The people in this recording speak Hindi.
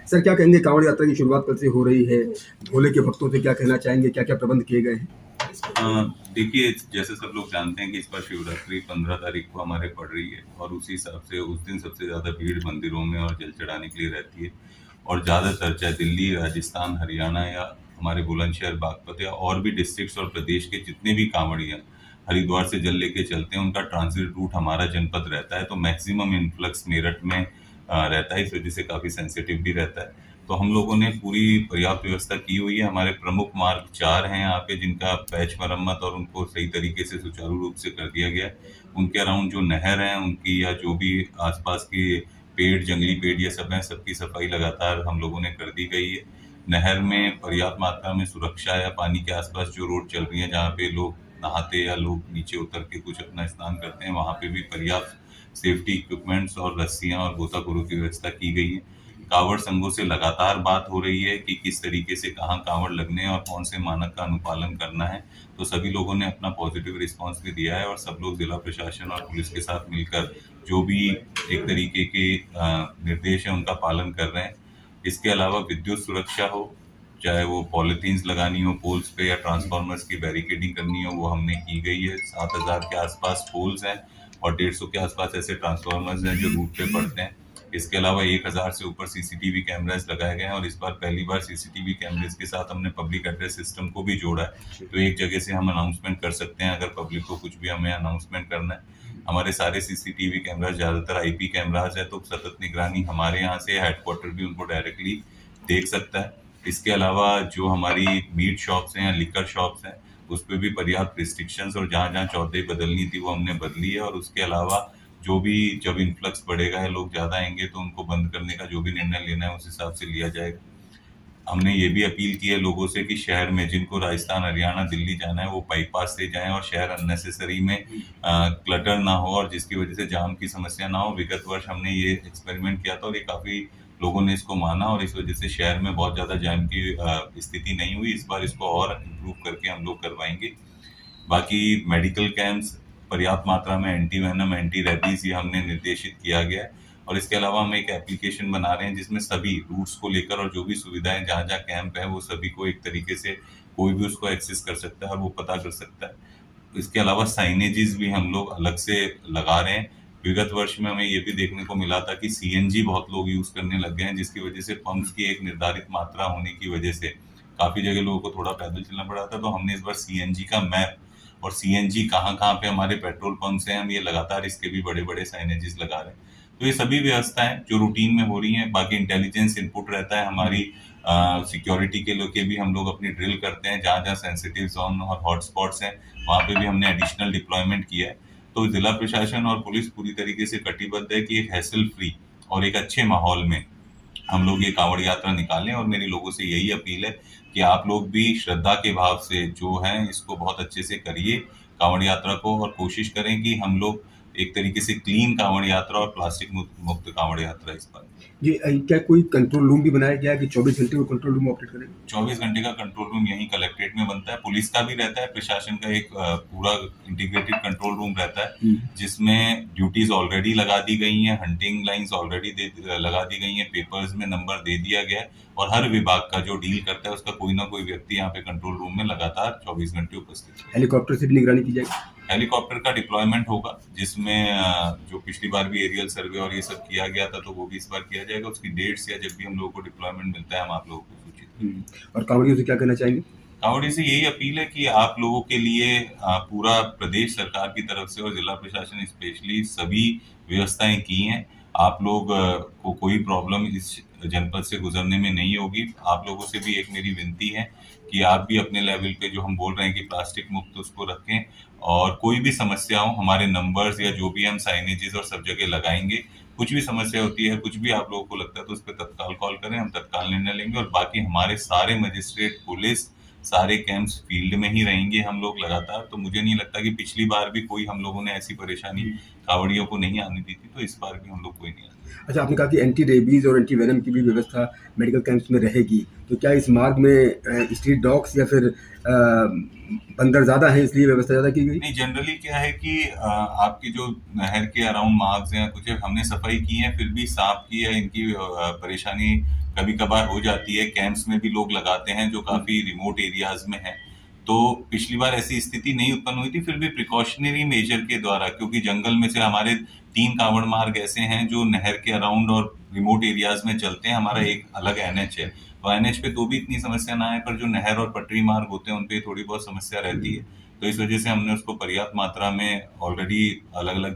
सर क्या कहेंगे, कांवड़ यात्रा की शुरुआत कल से हो रही है, भोले के भक्तों से क्या कहना चाहेंगे, क्या क्या प्रबंध किए गए हैं? देखिए, जैसे सब लोग जानते हैं कि इस बार शिवरात्रि 15 तारीख को हमारे पड़ रही है और उसी हिसाब से उस दिन सबसे ज़्यादा भीड़ मंदिरों में और जल चढ़ाने के लिए रहती है। और ज़्यादातर चाहे दिल्ली, राजस्थान, हरियाणा या हमारे बुलंदशहर, बागपत या और भी डिस्ट्रिक्ट्स और प्रदेश के जितने भी कांवड़िया हरिद्वार से जल लेके चलते हैं, उनका ट्रांजिट रूट हमारा जनपद रहता है। तो मैक्सिमम इन्फ्लक्स मेरठ में रहता है, इस वजह से काफ़ी सेंसिटिव भी रहता है। तो हम लोगों ने पूरी पर्याप्त व्यवस्था की हुई है। हमारे प्रमुख मार्ग 4 हैं यहाँ पे, जिनका पैच मरम्मत और उनको सही तरीके से सुचारू रूप से कर दिया गया है। उनके अराउंड जो नहर हैं उनकी या जो भी आसपास के पेड़, जंगली पेड़ ये सब हैं, सबकी सफाई लगातार हम लोगों ने कर दी गई है। नहर में पर्याप्त मात्रा में सुरक्षा या पानी के आसपास जो रोड चल रही है जहाँ पे लोग नहाते या लोग नीचे उतर के कुछ अपना स्नान करते हैं, वहाँ पे भी पर्याप्त सेफ्टी इक्विपमेंट्स और रस्सियाँ और गोताखोरों की व्यवस्था की गई है। कांवड़ संघों से लगातार बात हो रही है कि किस तरीके से कहाँ कांवड़ लगने हैं और कौन से मानक का अनुपालन करना है। तो सभी लोगों ने अपना पॉजिटिव रिस्पांस भी दिया है और सब लोग जिला प्रशासन और पुलिस के साथ मिलकर जो भी एक तरीके के निर्देश है उनका पालन कर रहे हैं। इसके अलावा विद्युत सुरक्षा हो, चाहे वो पॉलिथीन्स लगानी हो पोल्स पे या ट्रांसफार्मर्स की बैरिकेडिंग करनी हो, वो हमने की गई है। 7,000 के आसपास पोल्स हैं और 150 के आसपास ऐसे ट्रांसफार्मर्स हैं जो रूट पे पड़ते हैं। इसके अलावा 1000 से ऊपर सीसीटीवी कैमरास लगाए गए हैं और इस बार पहली बार सीसीटीवी कैमरेज के साथ हमने पब्लिक एड्रेस सिस्टम को भी जोड़ा है। तो एक जगह से हम अनाउंसमेंट कर सकते हैं अगर पब्लिक को कुछ भी हमें अनाउंसमेंट करना है। हमारे सारे सीसीटीवी कैमरास ज़्यादातर आईपी कैमरास है, तो सतत निगरानी हमारे यहाँ से हेडक्वार्टर भी उनको डायरेक्टली देख सकता है। इसके अलावा जो हमारी मीट शॉप्स हैं या लिकर शॉप्स हैं, उस पर भी पर्याप्त रिस्ट्रिक्शंस और जहाँ जहाँ चौथाई बदलनी थी वो हमने बदली है। और उसके अलावा जो भी जब इन्फ्लक्स बढ़ेगा है, लोग ज़्यादा आएंगे, तो उनको बंद करने का जो भी निर्णय लेना है उस हिसाब से लिया जाएगा। हमने ये भी अपील की है लोगों से कि शहर में जिनको राजस्थान, हरियाणा, दिल्ली जाना है वो बाईपास से जाएं और शहर अननेसेसरी में क्लटर ना हो और जिसकी वजह से जाम की समस्या ना हो। विगत वर्ष हमने ये एक्सपेरिमेंट किया था और ये काफ़ी लोगों ने इसको माना और इस वजह से शहर में बहुत ज़्यादा जाम की स्थिति नहीं हुई। इस बार इसको और इम्प्रूव करके हम लोग करवाएंगे। बाकी मेडिकल कैंप्स, पर्याप्त मात्रा में एंटी वेनम, एंटी रेबीज ये हमने निर्देशित किया गया है। और इसके अलावा हम एक एप्लीकेशन बना रहे हैं जिसमें सभी रूट्स को लेकर और जो भी सुविधाएं जहाँ जहाँ कैंप है वो सभी को एक तरीके से कोई भी उसको एक्सेस कर सकता है और वो पता कर सकता है। इसके अलावा साइनेजेस भी हम लोग अलग से लगा रहे हैं। विगत वर्ष में हमें ये भी देखने को मिला था कि सीएनजी बहुत लोग यूज करने लग गए हैं, जिसकी वजह से पंप्स की एक निर्धारित मात्रा होने की वजह से काफी जगह लोगों को थोड़ा पैदल चलना पड़ा था। तो हमने इस बार सीएनजी का मैप और सीएनजी कहाँ कहाँ पे हमारे पेट्रोल पंप्स हैं, हम ये लगातार इसके भी बड़े बड़े साइनेजेस लगा रहे हैं। तो ये सभी व्यवस्थाएं जो रूटीन में हो रही हैं। बाकी इंटेलिजेंस इनपुट रहता है हमारी सिक्योरिटी के लिए भी हम लोग अपनी ड्रिल करते हैं। जहाँ जहाँ सेंसिटिव जोन और हॉटस्पॉट्स हैं वहाँ पे भी हमने एडिशनल डिप्लॉयमेंट किया है। तो जिला प्रशासन और पुलिस पूरी तरीके से कटिबद्ध है कि एक हैसल फ्री और एक अच्छे माहौल में हम लोग ये कांवड़ यात्रा निकालें। और मेरी लोगों से यही अपील है कि आप लोग भी श्रद्धा के भाव से जो है इसको बहुत अच्छे से करिए कांवड़ यात्रा को, और कोशिश करें कि हम लोग एक तरीके से क्लीन कांवड़ यात्रा और प्लास्टिक मुक्त कांवड़ यात्रा इस बार। ये क्या कोई कंट्रोल रूम भी बनाया गया है कि 24 घंटे वो कंट्रोल रूम ऑपरेट करेगा? 24 घंटे का कंट्रोल रूम यहीं कलेक्ट्रेट में बनता है। पुलिस का भी रहता है, प्रशासन का एक पूरा इंटीग्रेटेड कंट्रोल रूम रहता है जिसमें ड्यूटीज ऑलरेडी लगा दी गई हैं, हंटिंग लाइंस ऑलरेडी लगा दी गई हैं, पेपर्स में नंबर दे दिया गया है और हर विभाग का जो डील करता है उसका कोई ना कोई व्यक्ति यहाँ पे कंट्रोल रूम में लगातार 24 घंटे उपस्थित है। हेलीकॉप्टर से भी निगरानी की जाएगी? हेलीकॉप्टर का डिप्लॉयमेंट होगा, जिसमें जो पिछली बार भी एरियल सर्वे और ये सब किया गया था तो वो भी इस बार किया जाएगा। उसकी डेट्स या जब भी हम लोगों को डिप्लॉयमेंट मिलता है हम आप लोगों को सूचित करेंगे। और कांवड़ियों से क्या कहना चाहेंगे? कांवड़ी से यही अपील है कि आप लोगों के लिए पूरा प्रदेश सरकार की तरफ से और जिला प्रशासन स्पेशली सभी व्यवस्थाएं की हैं। आप लोग को कोई प्रॉब्लम इस जनपद से गुजरने में नहीं होगी। आप लोगों से भी एक मेरी विनती है कि आप भी अपने लेवल पे जो हम बोल रहे हैं कि प्लास्टिक मुक्त उसको रखें और कोई भी समस्या हो हमारे नंबर्स या जो भी हम साइनेजेस और सब जगह लगाएंगे। कुछ भी समस्या होती है, कुछ भी आप लोगों को लगता है तो उस पर तत्काल कॉल करें, हम तत्काल निर्णय लेंगे। और बाकी हमारे सारे मजिस्ट्रेट, पुलिस, सारे कैंप्स फील्ड में ही रहेंगे हम लोग लगातार। तो मुझे नहीं लगता कि पिछली बार भी कोई हम लोगों ने ऐसी परेशानी कांवड़ियों को नहीं आने दी थी, तो इस बार भी हम लोग कोई नहीं आने। अच्छा, आपने कहा कि एंटी रेबीज और एंटी वेनम की भी व्यवस्था मेडिकल कैंप्स में रहेगी, तो क्या इस मार्ग में स्ट्रीट डॉग्स या फिर बंदर ज़्यादा हैं इसलिए व्यवस्था ज़्यादा की गई? नहीं, जनरली क्या है कि आपकी जो नहर के अराउंड मार्ग्स हैं कुछ हमने सफाई की है, फिर भी सांप की या इनकी परेशानी कभी कभार हो जाती है। कैंप्स में भी लोग लगाते हैं जो काफी रिमोट एरियाज में है, तो पिछली बार ऐसी स्थिति नहीं उत्पन्न हुई थी, फिर भी प्रिकॉशनरी मेजर के द्वारा, क्योंकि जंगल में से हमारे 3 कांवड़ मार्ग ऐसे हैं जो नहर के अराउंड और रिमोट एरियाज में चलते हैं। हमारा एक अलग एनएच है, तो एनएच पे तो भी इतनी समस्या ना है, पर जो नहर और पटरी मार्ग होते हैं उन पे थोड़ी बहुत समस्या रहती है। तो इस वजह से हमने उसको पर्याप्त मात्रा में ऑलरेडी अलग अलग